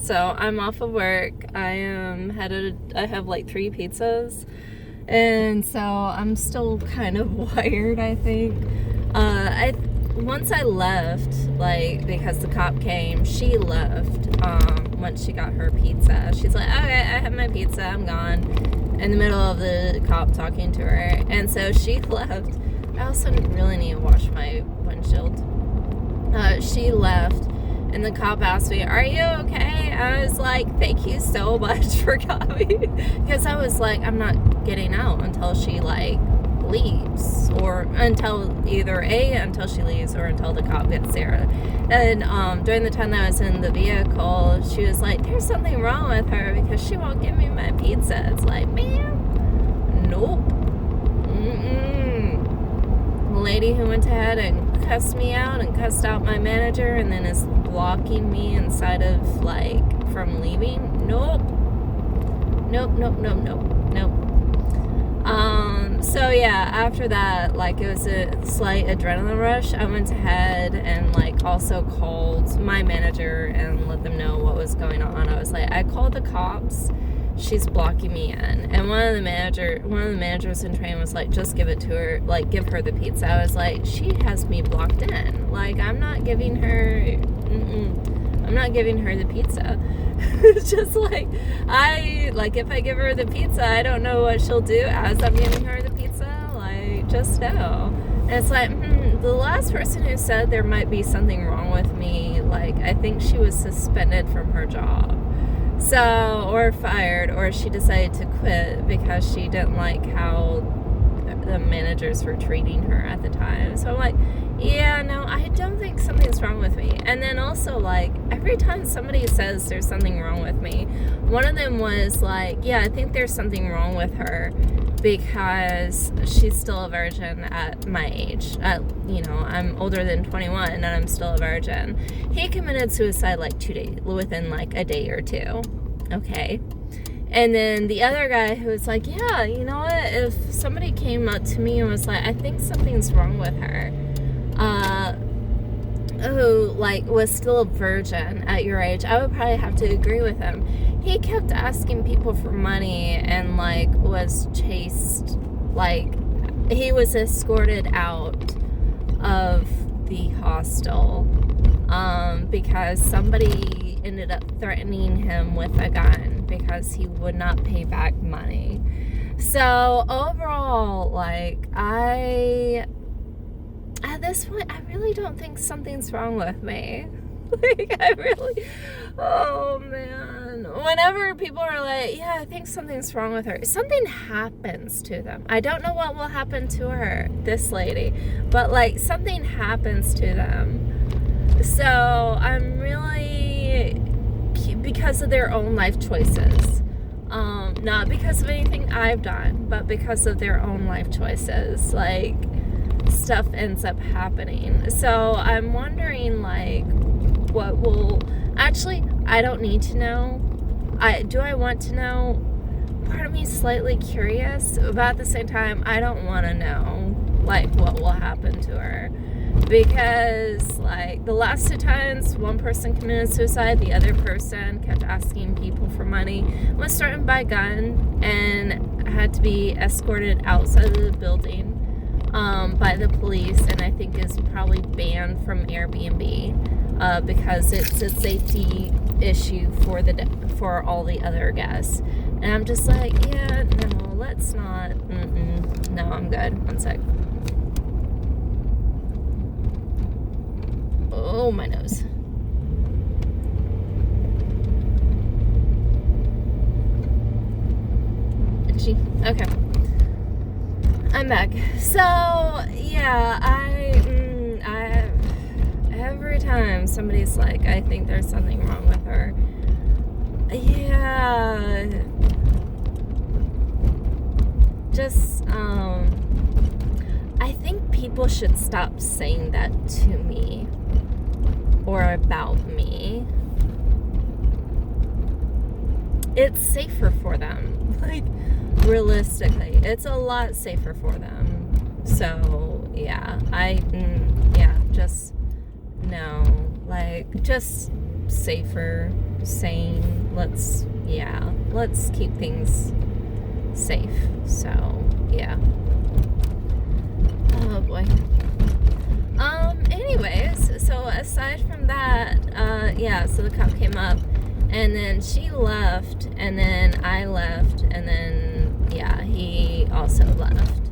So I'm off of work. I have like 3 pizzas. And so I'm still kind of wired, I think. Once I left, like, because the cop came, she left, once she got her pizza. She's like, okay, I have my pizza, I'm gone. In the middle of the cop talking to her. And so she left. I also really need to wash my windshield. She left, and the cop asked me, are you okay? I was like, thank you so much for coming. Because I was like, I'm not getting out until she, like, leaves. Or until until she leaves or until the cop gets there. And during the time that I was in the vehicle, she was like, there's something wrong with her because she won't give me my pizza. It's like, ma'am, nope. The lady who went ahead and cussed me out and cussed out my manager and then is blocking me inside of, like, from leaving. Nope. So yeah, after that, like, it was a slight adrenaline rush. I went ahead and, like, also called my manager and let them know what was going on. I was like, I called the cops. She's blocking me in. And one of the managers in train was like, just give it to her, like, give her the pizza. I was like, she has me blocked in. Like, I'm not giving her the pizza. It's just like, if I give her the pizza, I don't know what she'll do as I'm giving her the pizza. Like, just know. And it's like, the last person who said there might be something wrong with me, like, I think she was suspended from her job. So, or fired, or she decided to quit because she didn't like how the managers were treating her at the time. So I'm like, yeah, no, I don't think something's wrong with me. And then also, like, every time somebody says there's something wrong with me, one of them was like, yeah, I think there's something wrong with her because she's still a virgin at my age. I'm older than 21 and I'm still a virgin. He committed suicide like 2 days, within like a day or two. Okay. And then the other guy who was like, yeah, you know what? If somebody came up to me and was like, I think something's wrong with her, who, like, was still a virgin at your age, I would probably have to agree with him. He kept asking people for money and, like, was chased, like, he was escorted out of the hostel, because somebody ended up threatening him with a gun because he would not pay back money. So, overall, like, at this point, I really don't think something's wrong with me. Like, oh man. Whenever people are like, yeah, I think something's wrong with her, something happens to them. I don't know what will happen to her, this lady, but, like, something happens to them. So, I'm really, because of their own life choices. Not because of anything I've done, but because of their own life choices. Like, stuff ends up happening. So I'm wondering, like, what will... Actually, I don't need to know. Do I want to know? Part of me is slightly curious, but at the same time, I don't want to know, like, what will happen to her. Because, like, the last 2 times one person committed suicide, the other person kept asking people for money, was threatened by a gun, and had to be escorted outside of the building by the police, and I think is probably banned from Airbnb because it's a safety issue for all the other guests. And I'm just like, yeah, no, let's not. No, I'm good. One sec. Oh, my nose. Itchy. Okay. I'm back. So, yeah, every time somebody's like, I think there's something wrong with her. Yeah. Just, I think people should stop saying that to me or about me. It's safer for them. Like, realistically, it's a lot safer for them. So, yeah, just no. Like, just safer, sane. Let's keep things safe. So, yeah. Oh boy. Anyways, so aside from that, so the cop came up, and then she left, and then I left, and then, he also left.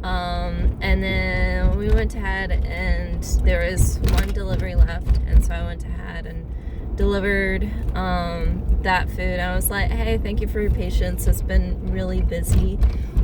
And then we went ahead, and there was one delivery left, and so I went ahead and delivered that food. I was like, hey, thank you for your patience. It's been really busy.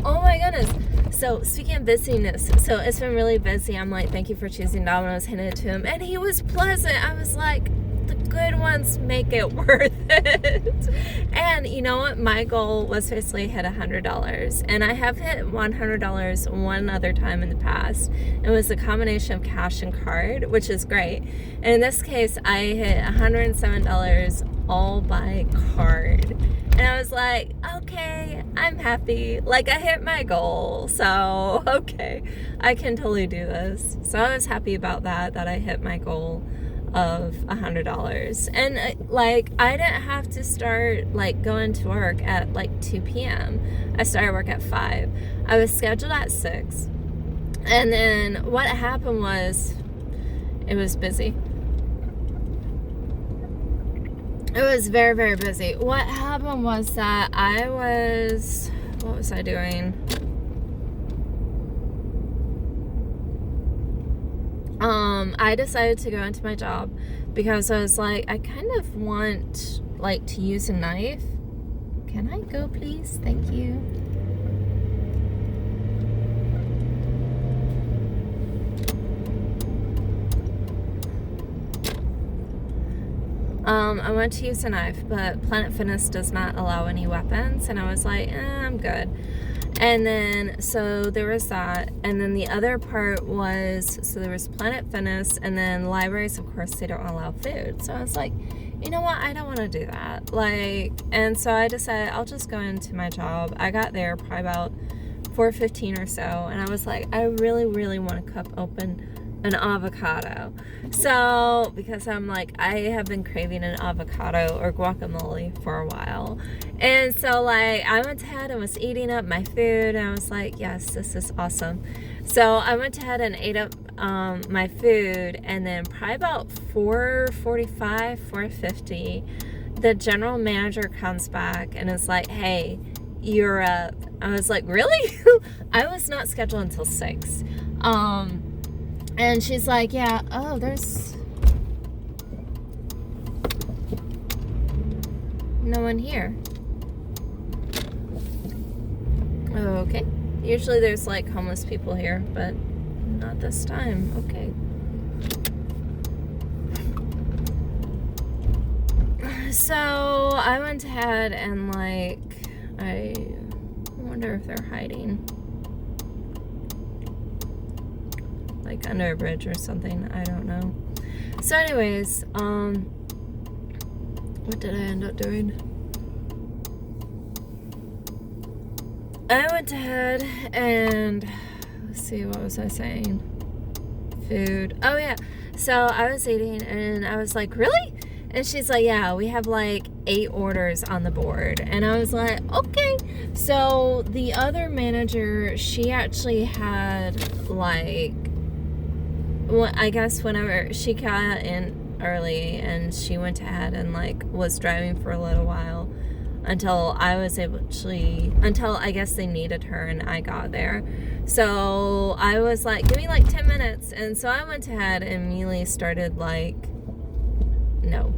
Oh my goodness. So speaking of busyness, so it's been really busy. I'm like, thank you for choosing Domino's, handed it to him, and he was pleasant. I was like, the good ones make it worth it. And you know what? My goal was basically hit $100, and I have hit $100 one other time in the past. It was a combination of cash and card, which is great. And in this case, I hit $107 all by card. And I was like, okay, I'm happy. Like, I hit my goal. So, okay, I can totally do this. So I was happy about that I hit my goal of $100. And, I didn't have to start, going to work at, 2 p.m. I started work at 5. I was scheduled at 6. And then what happened was, it was busy. It was very, very busy. What happened was that what was I doing? I decided to go into my job because I was like, I kind of want, to use a knife. Can I go, please? Thank you. I went to use a knife, but Planet Fitness does not allow any weapons, and I was like, I'm good. And then, so there was that, and then the other part was, so there was Planet Fitness, and then libraries, of course, they don't allow food. So I was like, you know what, I don't want to do that. And so I decided I'll just go into my job. I got there probably about 4:15 or so, and I was like, I really, really want to cut open an avocado. So, because I'm like, I have been craving an avocado or guacamole for a while. And so, I went ahead and was eating up my food, and I was like, yes, this is awesome. So, I went ahead and ate up my food, and then probably about 4:45, 4:50, the general manager comes back and is like, hey, you're up. I was like, really? I was not scheduled until 6. And she's like, yeah, there's no one here. Okay. Usually there's homeless people here, but not this time. Okay. So I went ahead and I wonder if they're hiding. Under a bridge or something. I don't know. So anyways, what did I end up doing? I went ahead and, let's see, what was I saying? Food. Oh yeah. So I was eating and I was like, really? And she's like, yeah, we have 8 orders on the board. And I was like, okay. So the other manager, she actually had well, I guess whenever she got in early and she went ahead and was driving for a little while until I guess they needed her and I got there. So I was like, give me 10 minutes. And so I went ahead and immediately started no.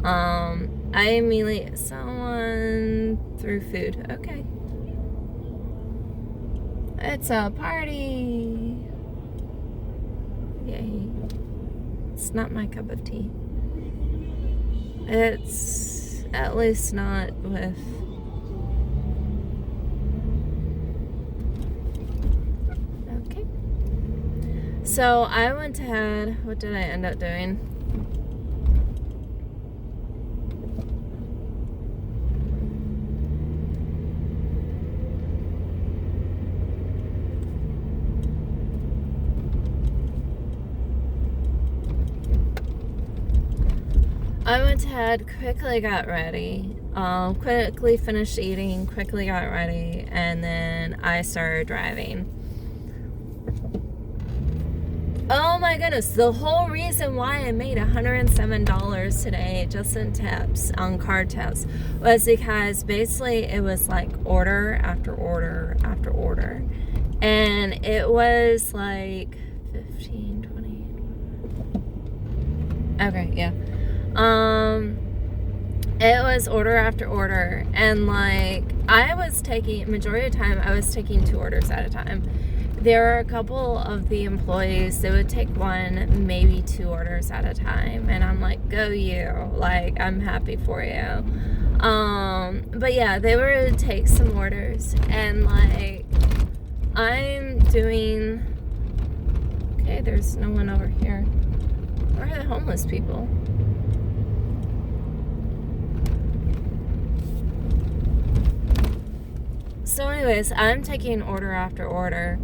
I immediately, someone threw food. Okay. It's a party. Yay. It's not my cup of tea. It's at least not with... Okay. So I went ahead, what did I end up doing? I went ahead, quickly got ready, quickly finished eating, quickly got ready, and then I started driving. Oh my goodness, the whole reason why I made $107 today just in tips on card tips was because basically it was like order after order after order. And it was like 15, 20. Okay, yeah. It was order after order, and like I was taking, majority of the time I was taking 2 orders at a time. There were a couple of the employees that would take 1, maybe 2 orders at a time, and I'm like, go you, like I'm happy for you. But yeah, they were to take some orders, and like I'm doing, okay, there's no one over here. Where are the homeless people? So anyways, I'm taking order after order.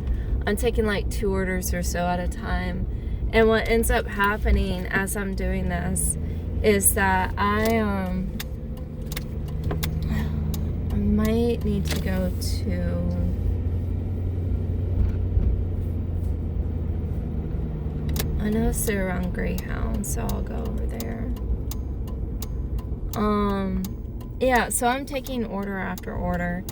I'm taking like 2 orders or so at a time. And what ends up happening as I'm doing this is that I might need to go to I noticed they're around Greyhound, so I'll go over there. Yeah, so I'm taking order after order.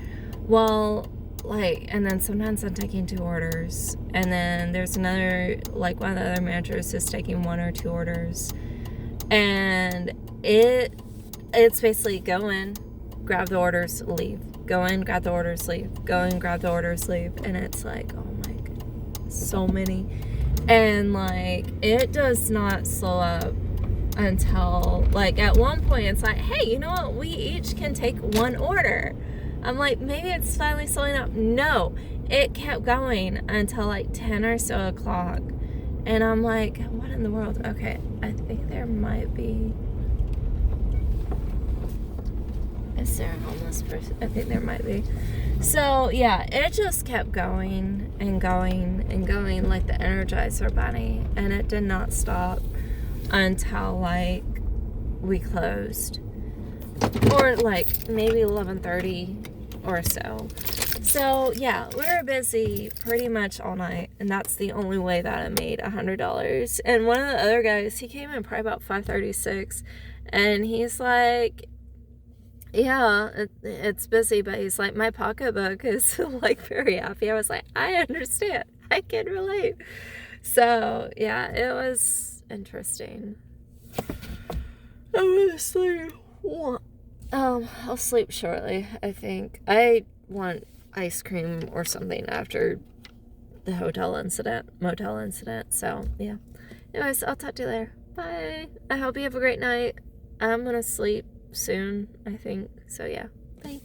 Well, like, and then sometimes I'm taking 2 orders, and then there's another, like one of the other managers is taking 1 or 2 orders, and it's basically go in, grab the orders, leave, go in, grab the orders, leave, go in, grab the orders, leave, and it's like, oh my god, so many, and like it does not slow up until like at one point it's like, hey, you know what, we each can take 1 order. I'm like, maybe it's finally slowing up. No, it kept going until like 10 or so o'clock. And I'm like, what in the world? Okay, I think there might be... Is there a homeless person? I think there might be. So, yeah, it just kept going and going and going like the Energizer Bunny. And it did not stop until like we closed. Or like maybe 11:30 or so. So yeah, we were busy pretty much all night, and that's the only way that I made $100. And one of the other guys, he came in probably about 5:36, and he's like, yeah, it's busy, but he's like, my pocketbook is like very happy. I was like, I understand, I can relate. So yeah, it was interesting. I'm gonna sleep. I'll sleep shortly, I think. I want ice cream or something after the motel incident. So, yeah. Anyways, I'll talk to you later. Bye. I hope you have a great night. I'm gonna sleep soon, I think. So, yeah. Bye.